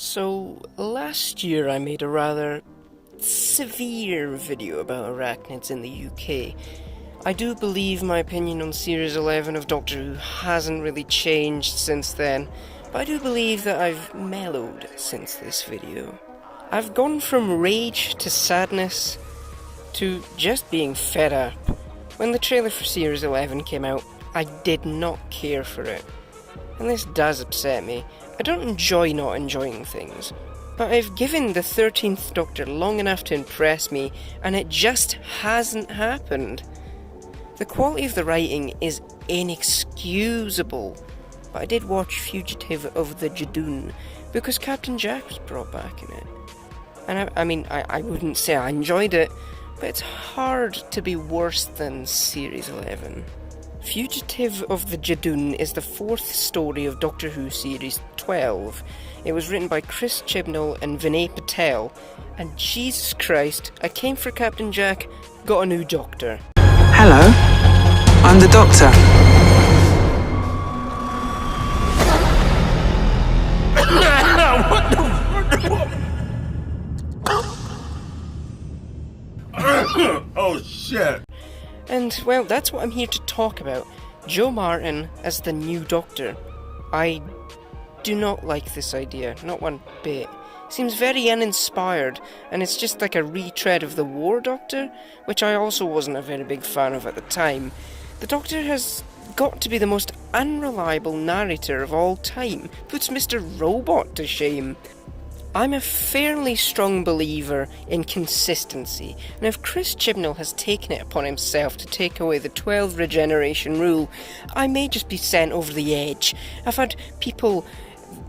So, last year I made a rather severe video about arachnids in the UK. I do believe my opinion on Series 11 of Doctor Who hasn't really changed since then, but I do believe that I've mellowed since this video. I've gone from rage to sadness to just being fed up. When the trailer for Series 11 came out, I did not care for it. And this does upset me. I don't enjoy not enjoying things, but I've given the 13th Doctor long enough to impress me, and it just hasn't happened. The quality of the writing is inexcusable, but I did watch Fugitive of the Judoon because Captain Jack was brought back in it. And I wouldn't say I enjoyed it, but it's hard to be worse than Series 11. Fugitive of the Judoon is the fourth story of Doctor Who Series 12. It was written by Chris Chibnall and Vinay Patel, and Jesus Christ, I came for Captain Jack, got a new Doctor. Hello, I'm the Doctor. Oh shit! And, well, that's what I'm here to talk about. Joe Martin as the new Doctor. I do not like this idea, not one bit. Seems very uninspired, and it's just like a retread of the War Doctor, which I also wasn't a very big fan of at the time. The Doctor has got to be the most unreliable narrator of all time. Puts Mr. Robot to shame. I'm a fairly strong believer in consistency, and if Chris Chibnall has taken it upon himself to take away the 12 regeneration rule, I may just be sent over the edge. I've had people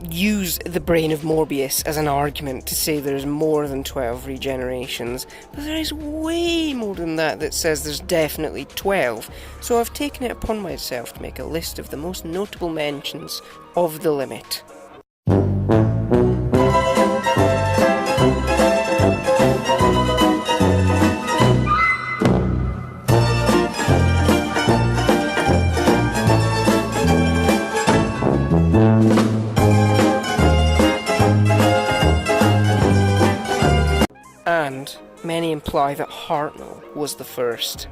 use the brain of Morbius as an argument to say there's more than 12 regenerations, but there is way more than that says there's definitely 12, so I've taken it upon myself to make a list of the most notable mentions of the limit. And many imply that Hartnell was the first.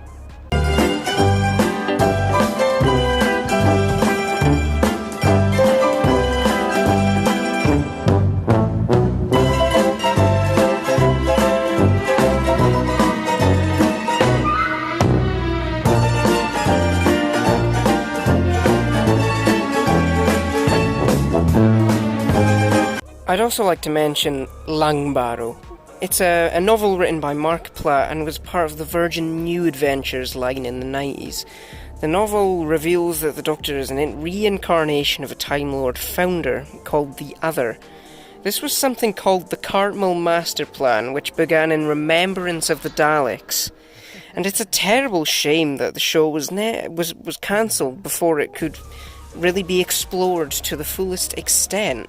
I'd also like to mention Langbarrow. It's a novel written by Mark Platt and was part of the Virgin New Adventures line in the 90s. The novel reveals that the Doctor is a reincarnation of a Time Lord founder called the Other. This was something called the Cartmel Master Plan, which began in remembrance of the Daleks. And it's a terrible shame that the show was cancelled before it could really be explored to the fullest extent.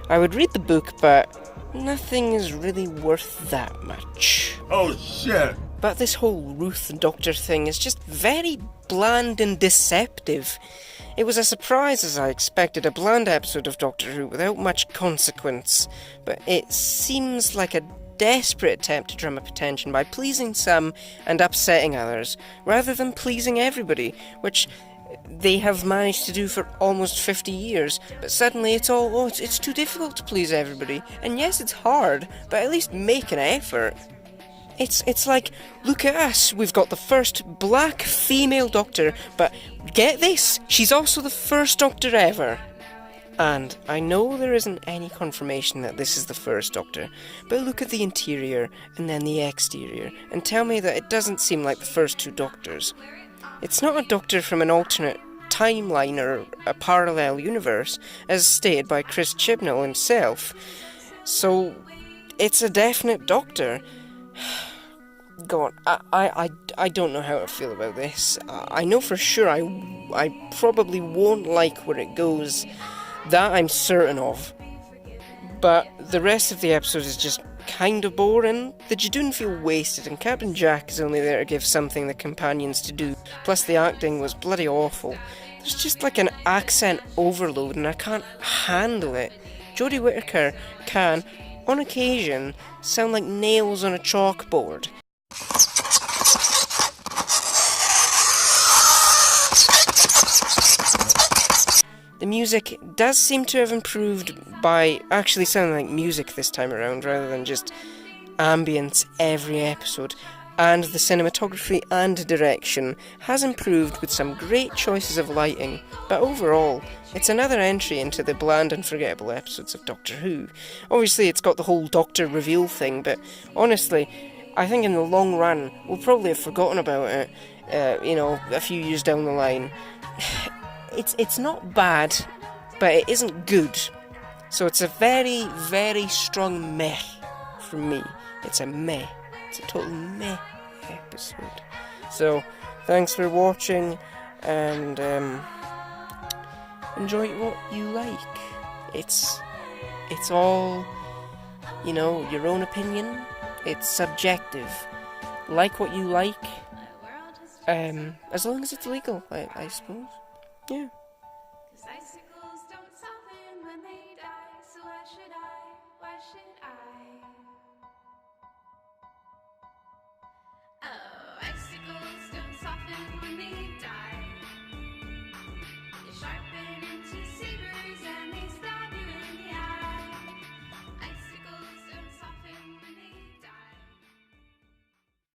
I would read the book, but nothing is really worth that much. Oh shit! But this whole Ruth Doctor thing is just very bland and deceptive. It was as surprise as I expected, a bland episode of Doctor Who without much consequence, but it seems like a desperate attempt to drum up attention by pleasing some and upsetting others, rather than pleasing everybody, which they have managed to do for almost 50 years, but suddenly it's too difficult to please everybody. And yes, it's hard, but at least make an effort. It's like, look at us, we've got the first black female Doctor, but get this, she's also the first Doctor ever. And I know there isn't any confirmation that this is the first Doctor, but look at the interior and then the exterior, and tell me that it doesn't seem like the first two Doctors. It's not a Doctor from an alternate timeline or a parallel universe, as stated by Chris Chibnall himself. So, it's a definite Doctor. Go on, I don't know how I feel about this. I know for sure I probably won't like where it goes. That I'm certain of. But the rest of the episode is just kind of boring. The Judoon feel wasted, and Captain Jack is only there to give something the companions to do. Plus the acting was bloody awful. There's just like an accent overload, and I can't handle it. Jodie Whittaker can, on occasion, sound like nails on a chalkboard. The music does seem to have improved by actually sounding like music this time around, rather than just ambience every episode. And the cinematography and direction has improved with some great choices of lighting, but overall, it's another entry into the bland and forgettable episodes of Doctor Who. Obviously, it's got the whole Doctor reveal thing, but honestly, I think in the long run, we'll probably have forgotten about it, a few years down the line. It's not bad, but it isn't good. So it's a very, very strong meh from me. It's a meh. It's a total meh episode. So, thanks for watching, and enjoy what you like. It's all, your own opinion. It's subjective. Like what you like, as long as it's legal, I suppose. Yeah.